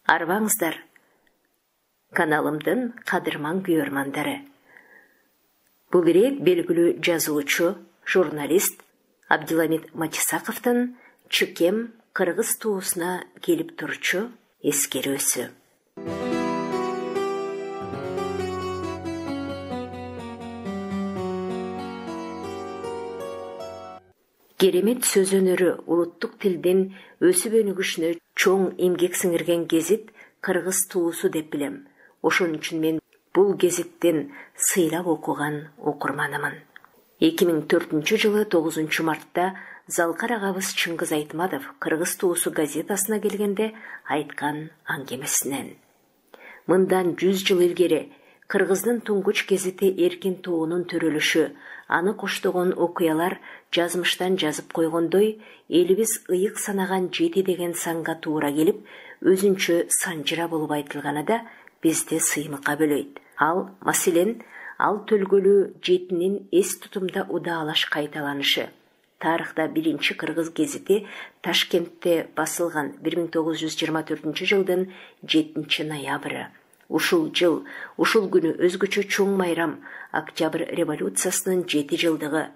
Арбаңыздар, каналымдын кадырман күйөрмандары. Бул ирет белгилүү жазуучу, журналист Абдиламит Матисаковдун Чүкем Кыргыз туусуна келип турчу эскерүүсү. Керемет сөз өнөрү улуттук тилдин өсүп өнүгүшүнө чоң эмгек сиңирген гезит Кыргыз туусу деп билем. Ошон үчүн мен бул гезиттен сыйлап окуган окурманымын. 2004 жылы 9 мартта Залкар агабыз Чыңгыз Айтматов Кыргыз туусу газетасына келгенде айткан аңгемесинен. Мындан 100 жыл илгери Кыргыздын туңгуч гезити эркин туунун төрөлүшү, аны коштогон окуялар жазмыштан жазып койгондой, элибиз ыйык санаган 7 деген санга туура келип, өзүнчө санжыра болуп айтылганы да бизди сыймыкка бөлөйт. Ал, маселен, ал төлгөлүү 7-нин эс тутумда удаалаш кайталанышы. Тарыхта биринчи Кыргыз гезити Ташкентте басылган 1924 жылдын 7 ноябры. Ушул жыл, ушул күнү өзгөчө чоң майрам, Октябрь революциясынын 7 жылдыгы.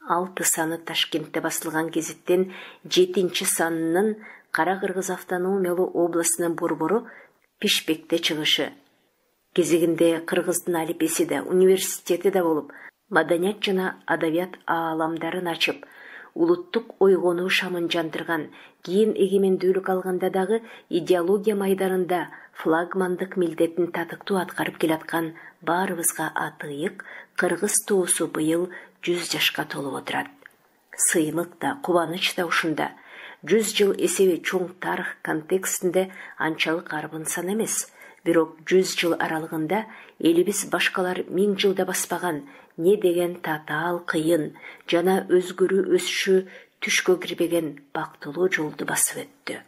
6 саны Ташкентте басылган гезиттен 7 санынын Кара Кыргыз автономиялуу областынын борбору Пишпекте чыгышы. Кезегинде Кыргыздын алипеси да, университети да болуп, маданият жана адабият ааламдарын ачып, улуттук ойгонуу шамын жандырган, кийин эгемендүүлүк алганда дагы идеология майданында флагмандык милдетин татыктуу аткарып келаткан баарыбызга атыйык Кыргыз туусу быйыл 100 жашка толуп отурат. Сыймык да, кубаныч да ушунда. 100 жыл эсеби чоң тарых контекстинде анчалык арбын сан эмес. Бирок 100 жыл аралыгында элибиз башкалар 1000 жылда баспаган не деген татаал кыйын жана өзгөрүү өсүшү түшкө кирбеген бактылуу жолду басып өттү.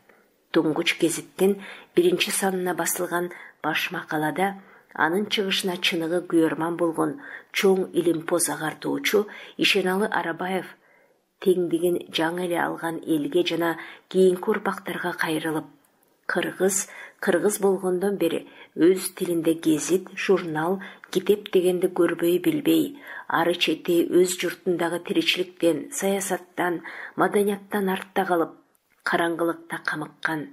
Туңгуч гезиттин 1 санына басылган баш макалада анын чыгышына чыныгы күйөрман болгон чоң илимпоз агартуучу Ишеналы Арабаев теңдигин жаңы эле алган элге жана кийинки урпактарга кайрылып, Кыргыз болгондон бери өз тилинде гезит, журнал, китеп дегенди көрбөй билбей, ары чети өз журтундагы тиричиликтен, саясаттан, маданияттан артта калып, караңгылыкта камыккан.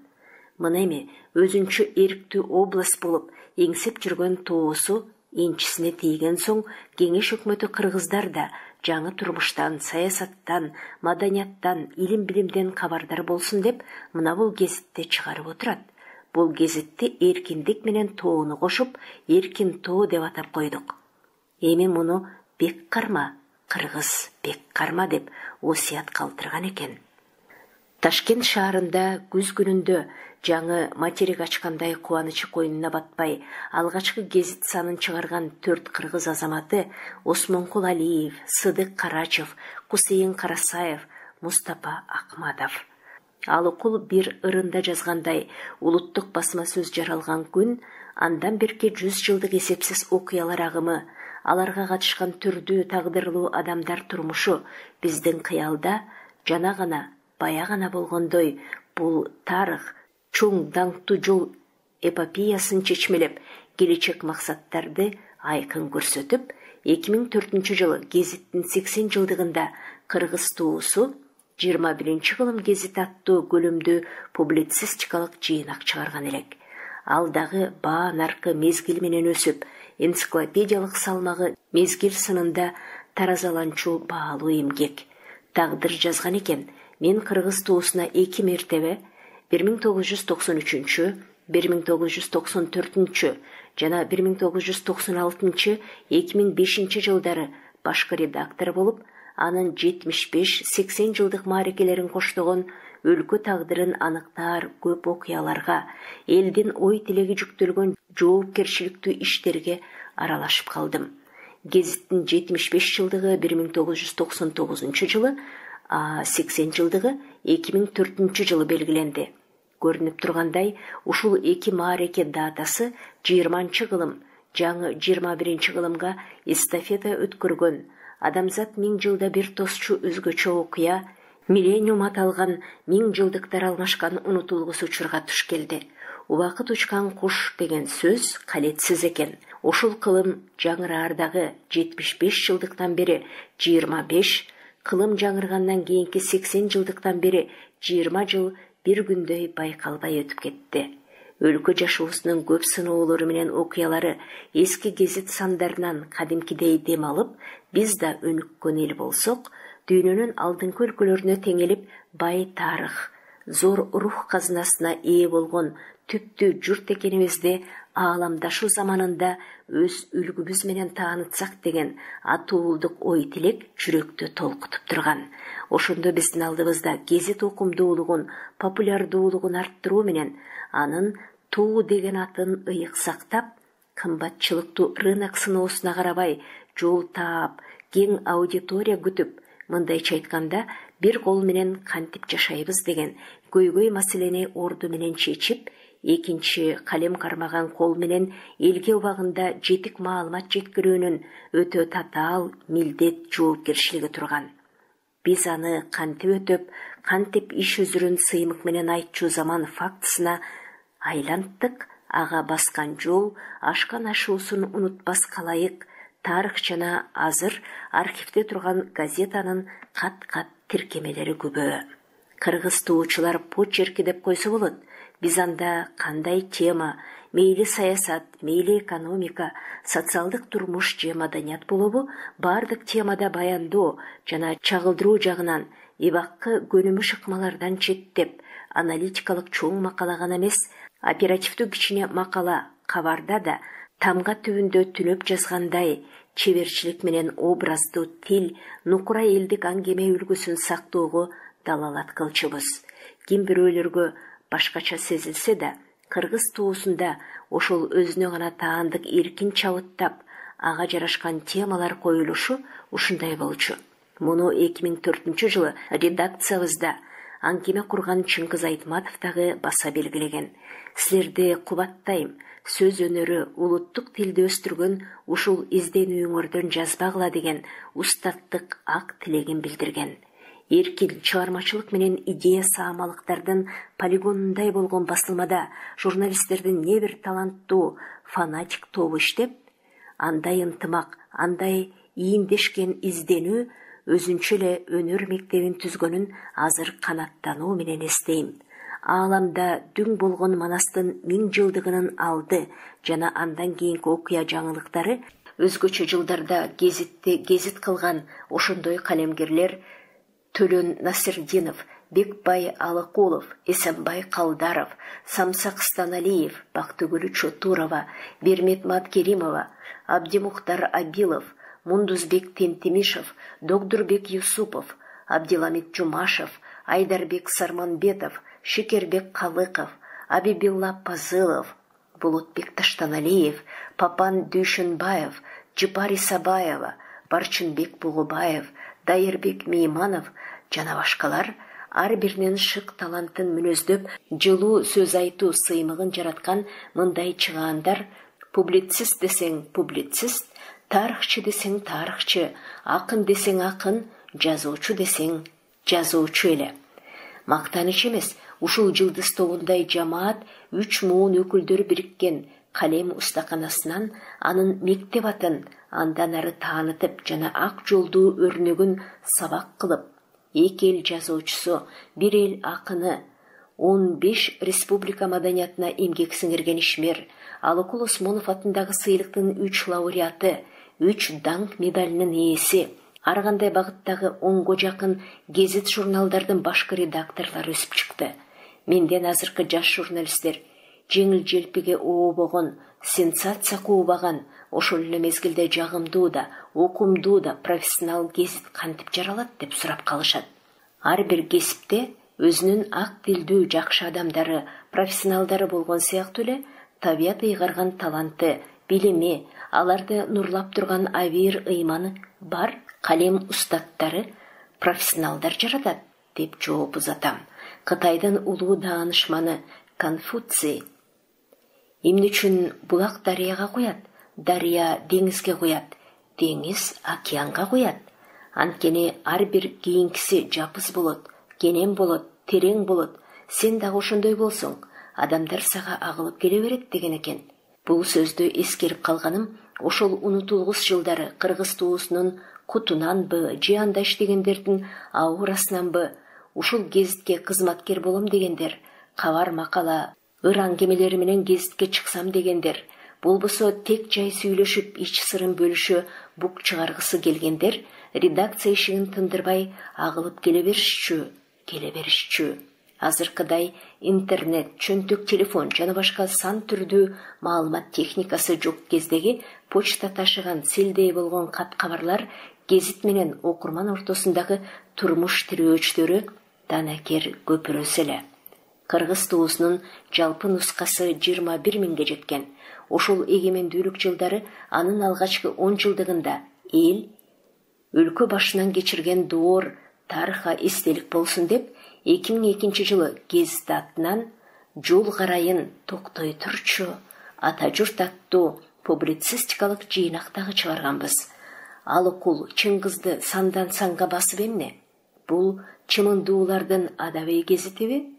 Мына эми өзүнчө эрктүү область болуп эңсеп жүргөн туусу энчисине тийген соң кеңеш өкмөтү кыргыздар да жаңы турмуштан, саясаттан, маданияттан, илим-билимден кабардар болсун деп мына бул гезитте чыгарып отурат. Бул гезитти эркиндик менен тоону кошуп, эркин тоо деп атап койдук. Эми муну бек карма, Кыргыз бек карма деп осуят калтырган экен. Ташкент шаарында күз күнүндө жаңы материк ачкандай кубанычы койнуна батпай, алгачкы гезит санын чыгарган 4 кыргыз азаматы Осмонкул Алиев, Сыдык Карачев, Кусейин Карасаев, Мустапа Акматов. Ал окул бир ырында жазгандай, улуттук басма сөз жаралган күн, андан берки 100 жылдык эсепсиз окуялар агымы, аларга катышкан түрдүү тагдырлуу адамдар турмушу биздин кыялда жана гана, бая гана болгондой, бул тарых, чоң даңктуу жол эпопеясын чечмелеп, келечек максаттарды айкын көрсөтүп, 2004 жылы гезиттин 80 жылдыгында Кыргыз туусу 21 кылым гезит аттуу көлөмдүү публицистикалык жыйнак чыгарган элек. Ал дагы баа наркы мезгил менен өсүп, энциклопедиялык салмагы мезгил сынында таразаланчу баалуу эмгек. Тагдыр жазган экен, мен Кыргыз туусуна 2 мертебе 1993, 1994 жана 1996, 2005 жылдары башкы редактор болуп, анын 75-80 жылдык маарекелерин коштогон өлкө тагдырын аныктаар көп окуяларга, элдин ой тилеги жүктөлгөн жоопкерчиликтүү иштерге аралашып калдым. Гезиттин 75 жылдыгы 1999 жылы, 80 жылдыгы 2004 жылы белгиленди. Көрүнүп тургандай, ушул 2 маареке датасы 20 кылым, жаңы 21 кылымга эстафета өткөргөн, адамзат 1000 жылда бир тосчу өзгөчө окуя, миллениум аталган 1000 жылдыктар алмашкан унутулгус учурга туш келди. Убакыт учкан куш деген сөз калетсиз экен. Ошол кылым жаңыраардагы 75 жылдыктан бери 25, кылым жаңыргандан кийинки 80 жылдыктан бери 20 жыл бир күндөй байкалбай өтүп кетти. Өлкө жашоосунун көп сыноолору менен окуялары эски гезит сандарынан кадимкидей дем алып, биз да өнүккөн эл болсок, дүйнөнүн алдыңкы өлкөлөрүнө теңелип бай тарых, зор рух казынасына ээ болгон түптүү журт экенибизди ааламдашуу заманында өз үлгүбүз менен таанытсак деген атуулдук ой тилек жүрөктү толкутуп турган. Ошондо биздин алдыбызда гезит окумдуулугун, популярдуулугун арттыруу менен анын туу деген атын ыйык сактап, кымбатчылыктуу рынок сыноосуна карабай жол таап, кең аудитория күтүп, мындайча айтканда, бир кол менен кантип жашайбыз деген көйгөй маселени орду менен чечип, экинчи калем кармаган кол менен элге убагында жетик маалымат жеткирүүнүн өтө татаал милдет жоопкерчилиги турган. Биз аны кантип өтөп, кантип иш өзүрүн сыймык менен айтчу заман фактысына айланттык, ага баскан жол, ашкан ашуусун унутпас калайык, тарыхчана азыр архивде турган газетанын кат-кат тиркемелери күбө. Кыргыз туучулар почерки деп койсо болот. Биз анда кандай тема, мейли саясат, мейли экономика, социалдык турмуш же маданият болобу, бардык темада баяндоо жана чагылдыруу жагынан ибаккы көнүмүш ыкмалардан четтеп, аналитикалык чоң макала гана эмес, оперативдүү кичине макала кабарда да тамга түбүндө түнөп жазгандай чеберчилик менен образдуу тил, нукура элдик аңгеме үлгүсүн сактоого далалат кылчубуз. Ким бирөөлөргө башкача сезилсе да, кыргыз туусунда ошол өзүнө гана таандык эркин чабыттап, ага жарашкан темалар коюлушу ушундай болчу. Муну 2004 жылы редакциябызда аңгеме курган Чыңгыз Айтматов дагы баса белгилеген. Силерди кубаттайм, сөз өнөрү улуттук тилди өстүргөн ушул изденүүңөрдөн жазбагыла деген устаттык ак тилегин билдирген. Эркин чыгармачылык менен идея саамалыктардын полигонундай болгон басылмада журналисттердин не бир таланттуу фанатик тобу иштеп, андай ынтымак, андай ийиндешкен изденүү өзүнчө эле өнөр мектебин түзгөнүн азыр канаттануу менен эстейм. Ааламда дүң болгон Манастын 1000 жылдыгынын алды жана андан кийинки окуя жаңылыктары өзгөчө жылдарда гезитти гезит кылган ошондой калемгерлер Төлөн Насирдинов, Бекбай Алыкулов, Эсенбай Калдаров, Самсак Станалиев, Бактыгүлү Чотурова, Бермет Маткеримова, Абдимухтар Абилов, Мундузбек Тентимишев, Докдурбек Юсупов, Абдиламит Жумашев, Айдарбек Сарманбетов, Шекербек Калыков, Абибилла Пазылов, Булутбек Таштаналиев, Папан Дүйшөнбаев, Жыпари Сабаева, Барчынбек Бугубаев, Дайырбек Мейманов жана башкалар ар биринин шык талантын мүнөздөп, жылуу сөз айтуу сыймыгын жараткан мындай чыгаандар: публицист десең публицист, тарыхчы десең тарыхчы, акын десең акын, жазуучу десең жазуучу эле. Мактаныч эмес, ушул жылдыз тобундай жамаат 3 муун өкүлдөрү бириккен калем устаканасынан анын мектеп атын андан ары таанытып жана ак жолдуу өрнөгүн сабак кылып, эки эл жазуучусу, бир эл акыны, 15 республика маданиятына эмгек сиңирген ишмер, Алыкул Осмонов атындагы сыйлыктын 3 лауреаты, 3 даңк медалинин ээси, ар кандай багыттагы 10го жакын гезит журналдардын башкы редакторлору өсүп чыкты. Менден азыркы жаш журналисттер жеңил желпиге ообогон, сенсация куубаган, ошол эле мезгилде жагымдуу да, окумдуу да профессионал гезит кантип жаралат деп сурап калышат. Ар бир кесипте өзүнүн ак тилдүү жакшы адамдары, профессионалдары болгон сыяктуу эле табият ыйгарган таланты, билими, аларды нурлап турган абийир ыйманы бар калем устаттары, профессионалдар жаратат деп жооп узатам. Кытайдын улуу даанышманы Конфуций эмне үчүн булак дарыяга куят, дарыя деңизге куят, деңиз океанга куят? Анткени ар бир кийинкиси жапыз болот, кенен болот, терең болот. Сен дагы ошондой болсоң, адамдар сага агылып келе берет деген экен. Бул сөздү эскерип калганым, ошол унутулгус жылдары кыргыз туусунун кутунанбы же анда иштегендердин аурасынанбы ушул гезитке кызматкер болом дегендер, кабар макала, ыр аңгемелери менен гезитке чыксам дегендер, болбосо тек жай сүйлөшүп ич сырын бөлүшө бук чыгаргысы келгендер редакция ишигин тындырбай агылып келе беришчү. Азыркыдай интернет, чөнтөк телефон жана башка сан түрдүү маалымат техникасы жок кездеги почта ташыган селдей болгон кат кабарлар гезит менен окурман ортосундагы турмуш тирөөчтөрү данакер көпүрөсө эле. Кыргыз туусунун жалпы нускасы 21 миңге жеткен. Ошол эгемендүүлүк жылдары анын алгачкы 10 жылдыгында эл өлкө башынан кечирген доор тарыхка эстелик болсун деп 2002 жылы гезит атынан жол карайын токтой турчу ата журт аттуу публицистикалык жыйнактагы чыгарганбыз. Ал окул Чыңгызды сандан санга басып эмне? Бул чымындуулардын адабий гезитиби?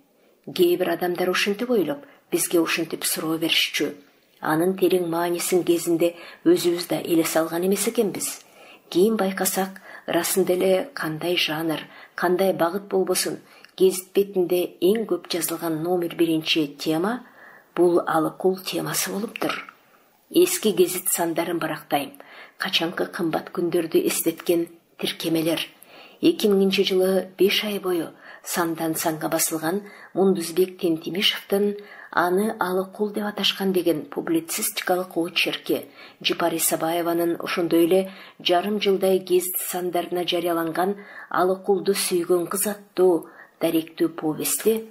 Кээ бир адамдар ушинтип ойлоп, бизге ушинтип суроо беришчү. Анын терең маанисин кезинде өзүбүз да эле салган эмес экенбиз. Кийин байкасак, расында эле кандай жанр, кандай багыт болбосун, гезит бетинде эң көп жазылган номер 1 тема бул алыкул темасы болуптур. Эски гезит сандарын барактайм. Качанкы кымбат күндөрдү эстеткен тиркемелер. 2000 жылы 5 ай бою сандан санга басылган Мундузбек Тентимишевдин аны алыкул деп аташкан деген публицистикалык очерки, Жипари Сабаеванын ошондой эле жарым жылдай гезит сандарына жарыяланган Алыкулду сүйгөн кыз аттуу даректүү повести,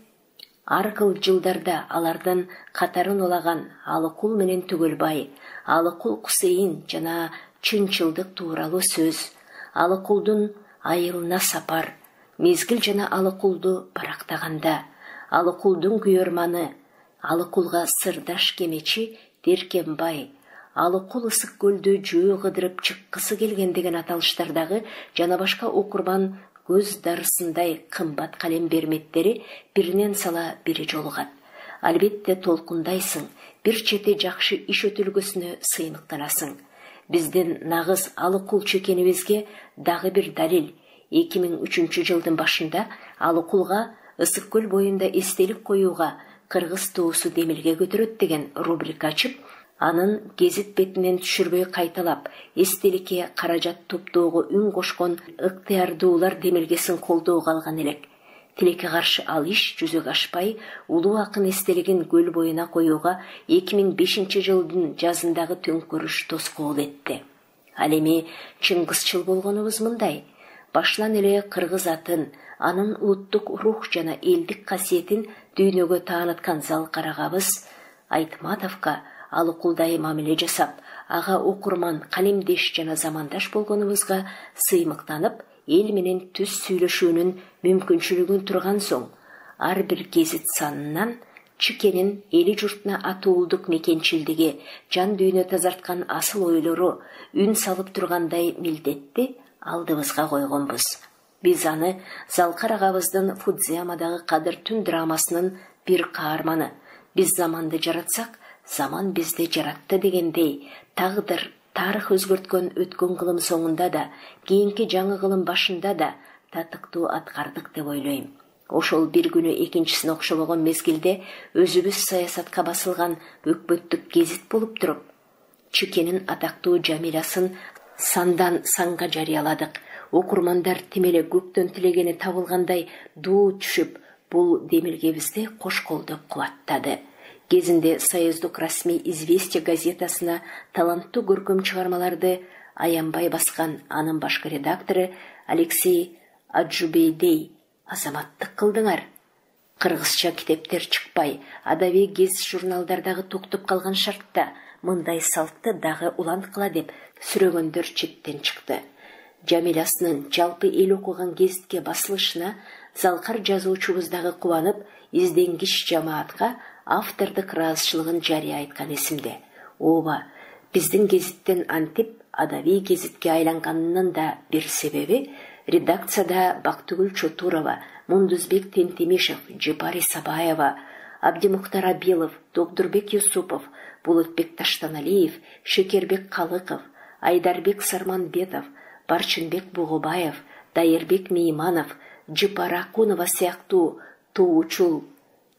ар кыл жылдарда алардын катарын улаган Алыкул менен Түгөлбай, Алыкул Кусейин жана Чынчылдык тууралуу сөз, Алыкулдун айылына сапар, мезгил жана Алыкулду барактаганда, Алыкулдун күйөрманы, Алыкулга сырдаш кемечи Деркембай, Алыкул ысык көлдө жөө кыдырып чыккысы келген деген аталыштардагы жана башка окурман көз дарысындай кымбат калем берметтери биринен сала бири жолугат. Албетте толкундайсың, бир чети жакшы иш өтүлгөсүнө сыймыктанасың. Биздин нагыз Алыкулчу экенибизге дагы бир далил. 2003 жылдын башында Алыкулга ысык көл боюнда эстелик коюуга кыргыз туусу демилге көтөрөт деген рубрика ачып, анын гезит бетинен түшүрбөй кайталап, эстеликке каражат топтоого үн кошкон ыктыярдуулар демилгесин колдоого алган элек. Тилекке каршы ал иш жүзөгө ашпай, улуу акын эстелигин көл боюна коюуга 2005 жылдын жазындагы төңкөрүш тоскоол этти. Ал эми Чыңгызчыл болгонубуз мындай: башынан эле кыргыз атын, анын улуттук рух жана элдик касиетин дүйнөгө тааныткан Залкарагабыз Айтматовго Алыкулдай мамиле жасап, ага окурман, калемдеш жана замандаш болгонубузга сыймыктанып, эл менен түз сүйлөшүүнүн мүмкүнчүлүгүн турган соң, ар бир гезит санынан Чикенин эли журтуна атуулдук мекенчилдиги, жан дүйнө тазарткан асыл ойлору үн салып тургандай милдетти алдыбызга койгонбуз. Биз аны Залкарагабыздын Фудзиямадагы Кадыр түн драмасынын бир каарманы. Биз заманды жаратсак, заман бизди жаратты дегендей, тагдыр, тарых өзгөрткөн өткөн кылым соңунда да, кийинки жаңы кылым башында да татыктуу аткардык деп ойлойм. Ошол бир күнү экинчисине окшобогон мезгилде өзүбүз саясатка басылган өкмөттүк гезит болуп туруп, Чикенин атактуу Жамилясын сандан санга жарыяладык. Окурмандар тимеле көктөн тилегени табылгандай дуу түшүп, бул демилгебизди кош колдоп кубаттады. Кезинде Союздук расмий «Известия» газетасына таланттуу көркөм чыгармаларды аянбай баскан анын башкы редактору Алексей Аджубейдей: азаматтык кылдыңар. Кыргызча китептер чыкпай, адабий гезит журналдардагы токтоп калган шартта мындай салтты дагы уланткыла деп сүрөгөндөр четтен чыкты. Жамилясынын жалпы эл окуган гезитке басылышына Залкар жазуучубуз дагы кубанып, изденгич жамаатка автордук ыраазычылыгын жарыя айткан эсимде. Ооба, биздин гезиттен антип адабий гезитке айланганынын да бир себеби редакцияда Бактыгүл Чотурова, Мундузбек Тентимишев, Жипари Сабаева, Абдимухтар Абилов, Докдурбек Юсупов, Булытбек Таштаналиев, Шекербек Қалықов, Айдарбек Сарманбетов, Барчынбек Буғыбаев, Дайырбек Мейманов, Джипара Кунова сияқты туучул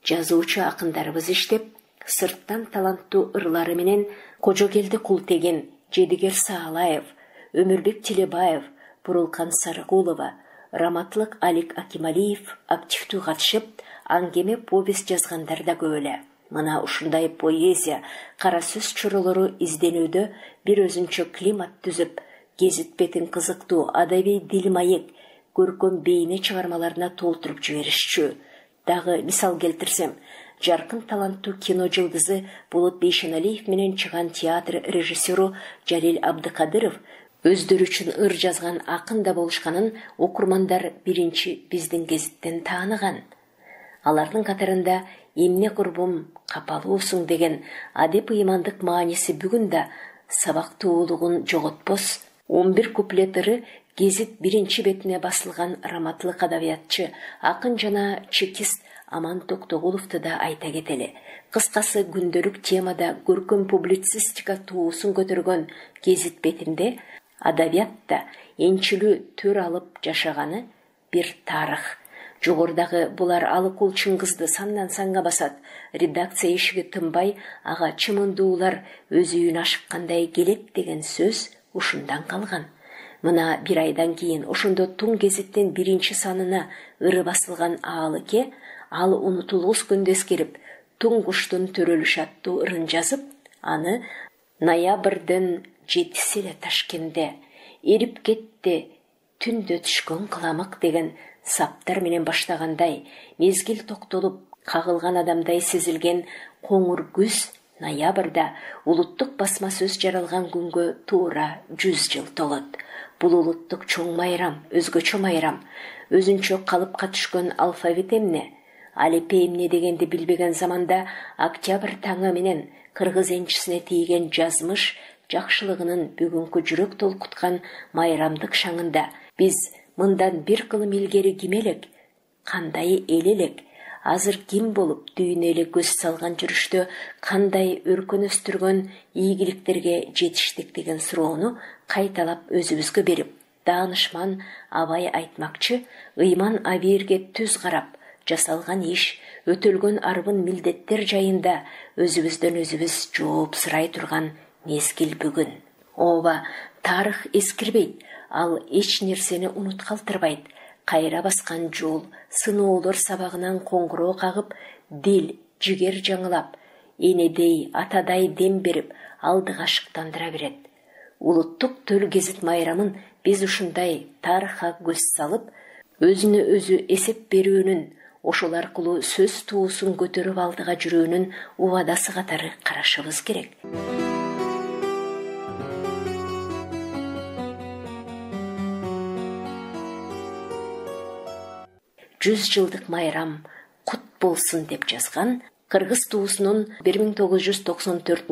жазуучу акындарыбыз иштеп, сырттан таланттуу ырлары менен Кожогелди Култеген, Жедигер Саалаев, Өмүрбек Телебаев, Бурулкан Сарыгулова, Раматлык Алик Акималиев активдүү катышып, аңгеме повесть жазгандар да көп эле. Мына ушундай поэзия, кара сөз чоролору изденүүдө бир өзүнчө климат түзүп, гезит бетин кызыктуу адабий дил маек, көркөм бейне чыгармаларына толтуруп жиберишчү. Дагы мисал келтирсем, жаркын таланттуу кино жылдызы Болот Бейшеналиев менен чыган театр режиссеру Жалил Абдыкадыров өздөрү үчүн ыр жазган акын да болушканын окурмандар биринчи биздин гезиттен тааныган. Алардын катарында «Эмне курбум, капалуусуң» деген адеп ыймандык мааниси бүгүн да сабактуулугун жоготпос 11 куплет ыры гезит биринчи бетине басылган раматлык адабиятчы, акын жана чекист Аман Токтогуловду да айта кетели. Кыскасы күндөлүк темада көркөм публицистика туусун көтөргөн гезит бетинде адабиятта энчилүү төр алып жашаганы бир тарых. Жогордагы булар алыкул Чыңгызды сандан санга басат. Редакция ишиги тынбай, ага чымындуулар өз үйүн ашыккандай келет деген сөз ушундан калган. Мына бир айдан кийин ошондо Туң гезиттин биринчи санына ыры басылган Аалыке, ал унутулгус күндө эскерип, Туң куштун төрөлүшү аттуу ырын жазып, аны ноябрдын 7-си эле Ташкенде эрип кетти түндө түшкөн кыламык деген саптар менен баштагандай, мезгил токтолуп кагылган адамдай сезилген коңур күз ноябрда улуттук басма сөз жаралган күнгө туура 100 жыл толот. Бул улуттук чоң майрам, өзгөчө майрам. Өзүнчө калыпка түшкөн алфавит эмне, алепе эмне дегенди билбеген заманда октябрь таңы менен кыргыз энчисине тийген жазмыш жакшылыгынын бүгүнкү жүрөк толкуткан майрамдык шаңында биз мындан бир кылым илгери ким элек, кандай эл элек, азыр ким болуп дүйнө эле көз салган жүрүштө кандай өркөн өстүргөн ийгиликтерге жетиштик деген суроону кайталап өзүбүзгө берип, даанышман Абай айтмакчы, ыйман абийирге түз карап, жасалган иш, өтөлгөн арбын милдеттер жайында өзүбүздөн өзүбүз жооп сурай турган мезгил бүгүн. Ооба, тарых эскирбейт, ал эч нерсени унут калтырбайт. Кайра баскан жол, сыноолор сабагынан коңгуроо кагып, дил, жигер жаңылап, энедей, атадай дем берип, алдыга ашыктандыра берет. Улуттук төл гезит майрамын биз ушундай тарыхка көз салып, өзүнө өзү эсеп берүүнүн, ошол аркылуу сөз туусун көтөрүп алдыга жүрүүнүн убадасы катары карашыбыз керек. 100 жылдык майрам кут болсун деп жазган кыргыз туусунун 1994,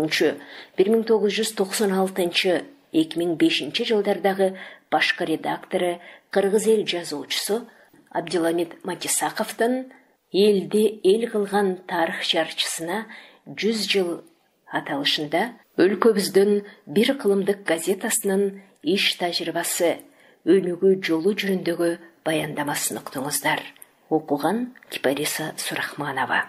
1996, 2005 жылдардагы башкы редактору, кыргыз эл жазуучусу Абдиламид Матисаковдун элди эл кылган тарых жарчысына 100 жыл аталышында өлкөбүздүн бир кылымдык газетасынын иш тажрыйбасы, өнүгүү жолу жөнүндөгү баяндамасын уктуңуздар. Окуган Кипариса Сурахманова.